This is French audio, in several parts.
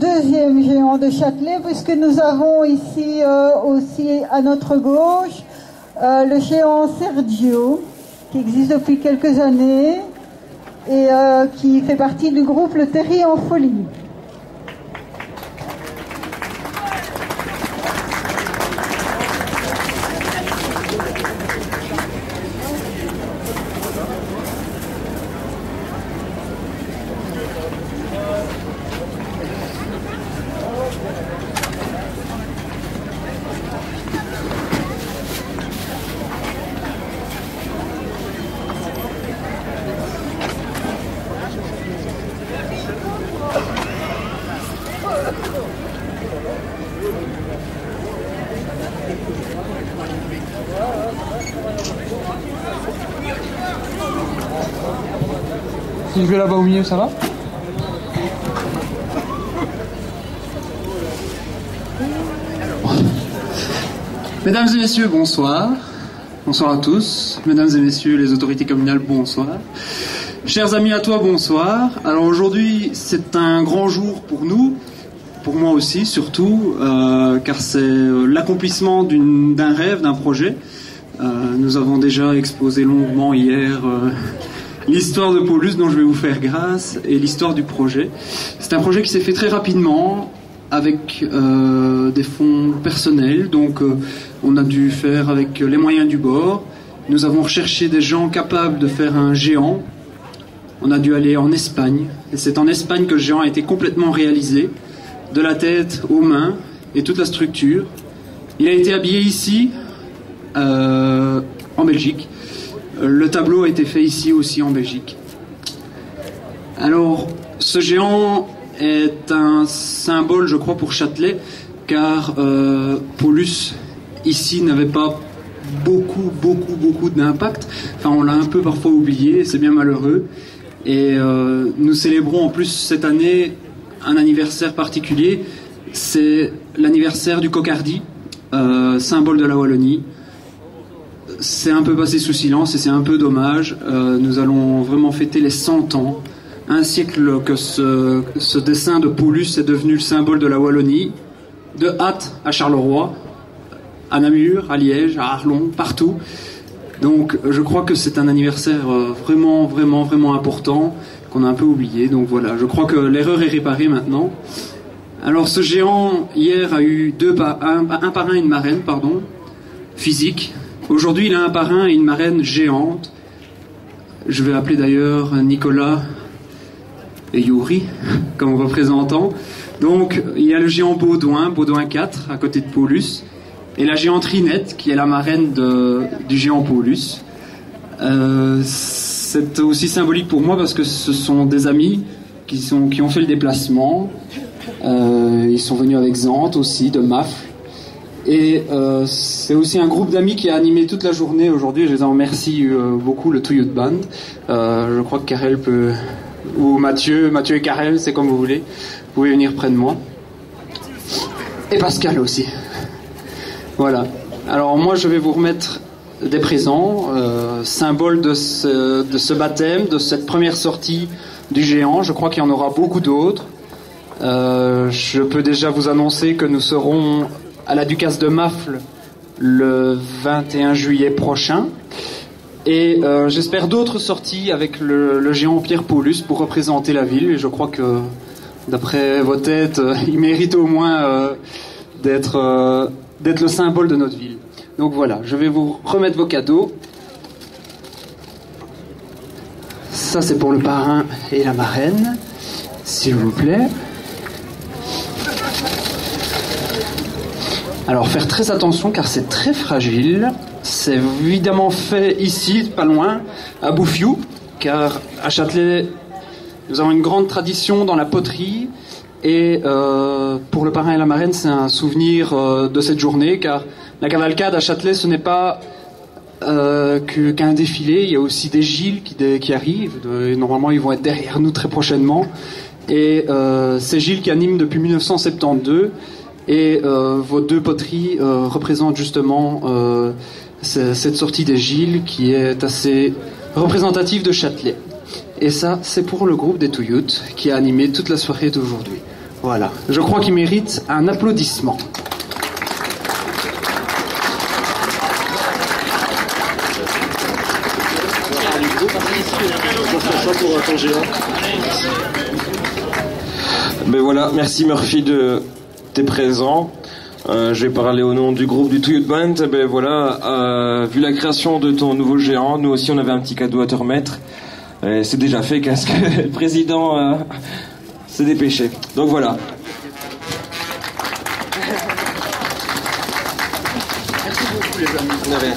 deuxième géant de Châtelet, puisque nous avons ici aussi à notre gauche le géant Sergio, qui existe depuis quelques années et qui fait partie du groupe Le Terry en Folie. Si je vais là-bas au milieu, ça va? Mesdames et messieurs, bonsoir. Bonsoir à tous. Mesdames et messieurs, les autorités communales, bonsoir. Chers amis à toi, bonsoir. Alors aujourd'hui, c'est un grand jour pour nous, pour moi aussi surtout, car c'est l'accomplissement d'un rêve, d'un projet. Nous avons déjà exposé longuement hier l'histoire de Paulus dont je vais vous faire grâce et l'histoire du projet. C'est un projet qui s'est fait très rapidement avec des fonds personnels, donc on a dû faire avec les moyens du bord. Nous avons recherché des gens capables de faire un géant. On a dû aller en Espagne et c'est en Espagne que le géant a été complètement réalisé, de la tête aux mains et toute la structure. Il a été habillé ici en Belgique. Le tableau a été fait ici aussi en Belgique. Alors, ce géant est un symbole, je crois, pour Châtelet, car Paulus, ici, n'avait pas beaucoup d'impact. Enfin, on l'a un peu parfois oublié, et c'est bien malheureux. Et nous célébrons en plus cette année un anniversaire particulier. C'est l'anniversaire du Cocardi, symbole de la Wallonie. C'est un peu passé sous silence et c'est un peu dommage. Nous allons vraiment fêter les 100 ans. Un siècle que ce dessin de Paulus est devenu le symbole de la Wallonie. De Ath à Charleroi, à Namur, à Liège, à Arlon, partout. Donc je crois que c'est un anniversaire vraiment important qu'on a un peu oublié. Donc voilà, je crois que l'erreur est réparée maintenant. Alors ce géant, hier, a eu un parrain et une marraine, physique. Aujourd'hui, il a un parrain et une marraine géante. Je vais appeler d'ailleurs Nicolas et Yuri comme représentants. Donc, il y a le géant Baudouin 4, à côté de Paulus, et la géante Rinette, qui est la marraine du géant Paulus. C'est aussi symbolique pour moi parce que ce sont des amis qui ont fait le déplacement. Ils sont venus avec Zante aussi, de Mafle. Et c'est aussi un groupe d'amis qui a animé toute la journée aujourd'hui. Je les en remercie beaucoup, le Tuyut Band. Je crois que Karel peut... Ou Mathieu et Karel, c'est comme vous voulez. Vous pouvez venir près de moi. Et Pascal aussi. Voilà. Alors moi, je vais vous remettre des présents, symbole de ce baptême, de cette première sortie du géant. Je crois qu'il y en aura beaucoup d'autres. Je peux déjà vous annoncer que nous serons à la Ducasse de Mafle le 21 juillet prochain et j'espère d'autres sorties avec le géant Pierre Paulus pour représenter la ville, et je crois que d'après vos têtes il mérite au moins d'être le symbole de notre ville. Donc voilà, je vais vous remettre vos cadeaux. Ça c'est pour le parrain et la marraine, s'il vous plaît. Alors faire très attention car c'est très fragile. C'est évidemment fait ici, pas loin, à Bouffiou, car à Châtelet, nous avons une grande tradition dans la poterie. Et pour le parrain et la marraine, c'est un souvenir de cette journée, car la cavalcade à Châtelet, ce n'est pas qu'un défilé. Il y a aussi des Gilles qui arrivent. Et normalement, ils vont être derrière nous très prochainement. Et c'est Gilles qui anime depuis 1972. Et vos deux poteries représentent justement cette sortie des Gilles qui est assez représentative de Châtelet. Et ça, c'est pour le groupe des Touyoutes qui a animé toute la soirée d'aujourd'hui. Voilà, je crois qu'il mérite un applaudissement. Ben voilà, merci Murphy de tes présents. Je vais parler au nom du groupe du Tuyut Band. Ben voilà, vu la création de ton nouveau géant, nous aussi on avait un petit cadeau à te remettre. C'est déjà fait, parce que le président s'est dépêché. Donc voilà. Merci beaucoup les amis.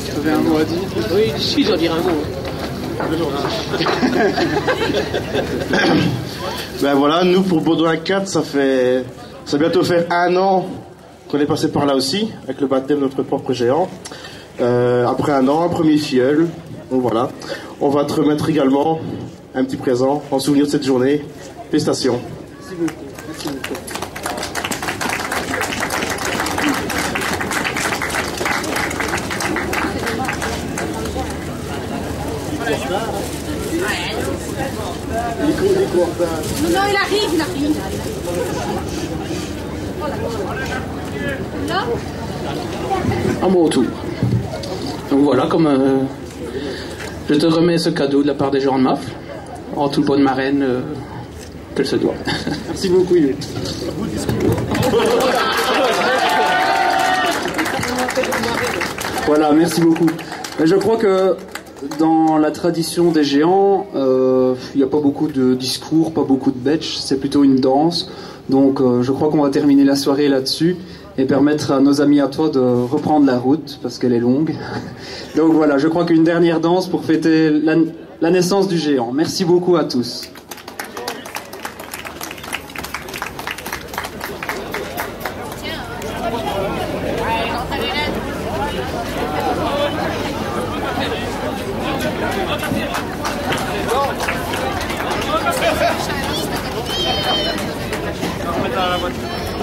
Tu avais un mot à dire? Oui, si, j'en dirai un mot. Ben voilà, nous pour Baudouin 4, ça bientôt fait 1 an qu'on est passé par là aussi, avec le baptême de notre propre géant. Après 1 an, un premier filleul. Donc voilà, on va te remettre également un petit présent en souvenir de cette journée. Félicitations. Merci beaucoup. Merci beaucoup. Non, il arrive. Là À mon tour. Donc voilà, comme je te remets ce cadeau de la part des gens de MAF, en toute bonne marraine qu'elle se doit. Merci beaucoup, Yves. Voilà, merci beaucoup. Je crois que dans la tradition des géants, il n'y a pas beaucoup de discours, pas beaucoup de betch, c'est plutôt une danse. Donc je crois qu'on va terminer la soirée là-dessus et permettre à nos amis à toi de reprendre la route parce qu'elle est longue. Donc voilà, je crois qu'une dernière danse pour fêter la naissance du géant. Merci beaucoup à tous. Dans la voiture.